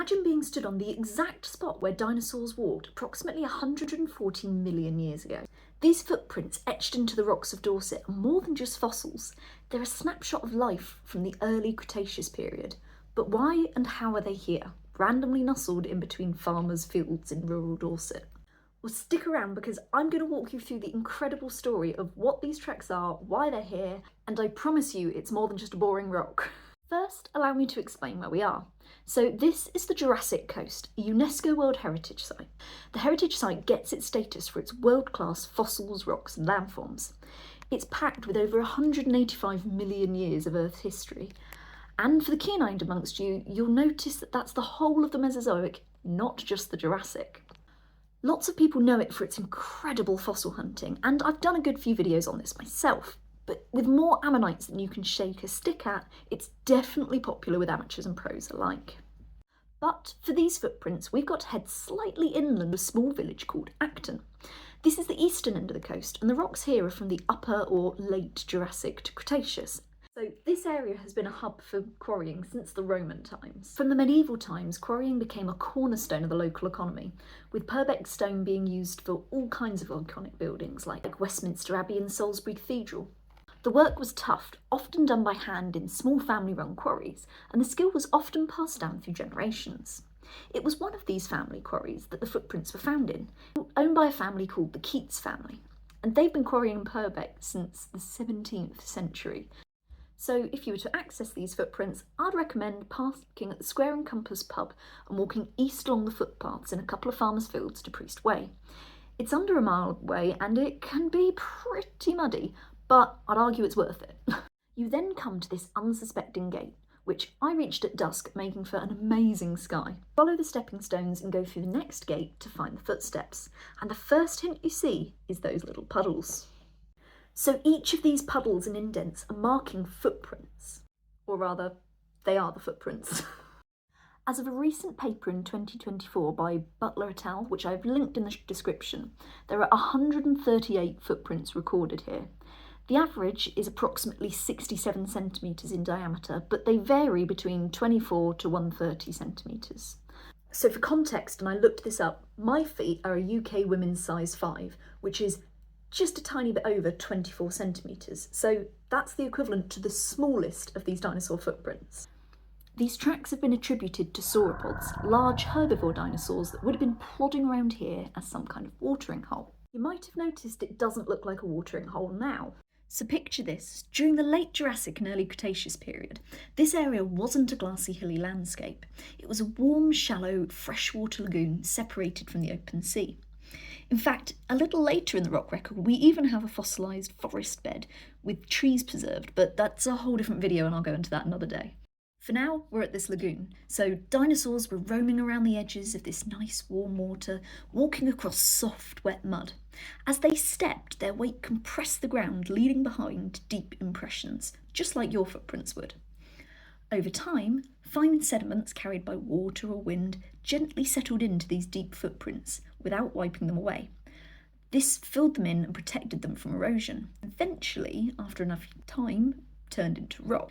Imagine being stood on the exact spot where dinosaurs walked approximately 140 million years ago. These footprints etched into the rocks of Dorset are more than just fossils. They're a snapshot of life from the early Cretaceous period. But why and how are they here, randomly nestled in between farmers' fields in rural Dorset? Well, stick around because I'm going to walk you through the incredible story of what these tracks are, why they're here, and I promise you it's more than just a boring rock. First, allow me to explain where we are. So this is the Jurassic Coast, a UNESCO World Heritage Site. The heritage site gets its status for its world-class fossils, rocks and landforms. It's packed with over 185 million years of Earth's history. And for the keen-eyed amongst you, you'll notice that that's the whole of the Mesozoic, not just the Jurassic. Lots of people know it for its incredible fossil hunting, and I've done a good few videos on this myself. But with more ammonites than you can shake a stick at, it's definitely popular with amateurs and pros alike. But for these footprints, we've got to head slightly inland to a small village called Acton. This is the eastern end of the coast, and the rocks here are from the Upper or Late Jurassic to Cretaceous. So this area has been a hub for quarrying since the Roman times. From the medieval times, quarrying became a cornerstone of the local economy, with Purbeck stone being used for all kinds of iconic buildings like Westminster Abbey and Salisbury Cathedral. The work was tough, often done by hand in small family-run quarries, and the skill was often passed down through generations. It was one of these family quarries that the footprints were found in, owned by a family called the Keats family, and they've been quarrying in Purbeck since the 17th century. So if you were to access these footprints, I'd recommend parking at the Square and Compass pub and walking east along the footpaths in a couple of farmers' fields to Priest Way. It's under a mile away and it can be pretty muddy, but I'd argue it's worth it. You then come to this unsuspecting gate, which I reached at dusk, making for an amazing sky. Follow the stepping stones and go through the next gate to find the footsteps, and the first hint you see is those little puddles. So each of these puddles and indents are marking footprints, or rather, they are the footprints. As of a recent paper in 2024 by Butler et al., which I've linked in the description, there are 138 footprints recorded here. The average is approximately 67 centimetres in diameter, but they vary between 24 to 130 centimetres. So for context, and I looked this up, my feet are a UK women's size 5, which is just a tiny bit over 24 centimetres, so that's the equivalent to the smallest of these dinosaur footprints. These tracks have been attributed to sauropods, large herbivore dinosaurs that would have been plodding around here as some kind of watering hole. You might have noticed it doesn't look like a watering hole now. So picture this, during the late Jurassic and early Cretaceous period, this area wasn't a glassy hilly landscape. It was a warm, shallow, freshwater lagoon separated from the open sea. In fact, a little later in the rock record, we even have a fossilised forest bed with trees preserved, but that's a whole different video and I'll go into that another day. For now, we're at this lagoon, so dinosaurs were roaming around the edges of this nice warm water, walking across soft, wet mud. As they stepped, their weight compressed the ground, leaving behind deep impressions, just like your footprints would. Over time, fine sediments carried by water or wind gently settled into these deep footprints without wiping them away. This filled them in and protected them from erosion. Eventually, after enough time, turned into rock.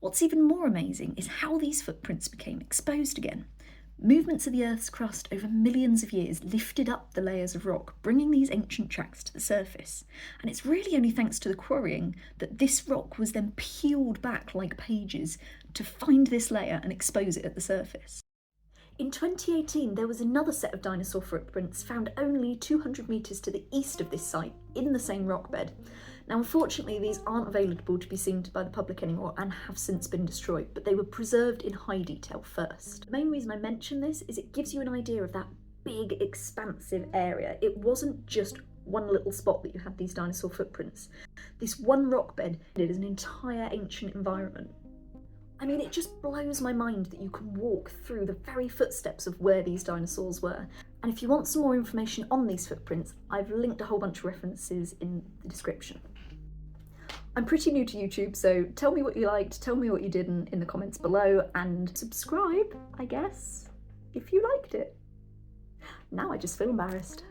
What's even more amazing is how these footprints became exposed again. Movements of the Earth's crust over millions of years lifted up the layers of rock, bringing these ancient tracks to the surface. And it's really only thanks to the quarrying that this rock was then peeled back like pages to find this layer and expose it at the surface. In 2018, there was another set of dinosaur footprints found only 200 metres to the east of this site in the same rock bed. Now, unfortunately, these aren't available to be seen by the public anymore and have since been destroyed, but they were preserved in high detail first. The main reason I mention this is it gives you an idea of that big, expansive area. It wasn't just one little spot that you had these dinosaur footprints. This one rock bed is an entire ancient environment. I mean, it just blows my mind that you can walk through the very footsteps of where these dinosaurs were. And if you want some more information on these footprints, I've linked a whole bunch of references in the description. I'm pretty new to YouTube, so tell me what you liked, tell me what you didn't in the comments below, and subscribe, I guess, if you liked it. Now I just feel embarrassed.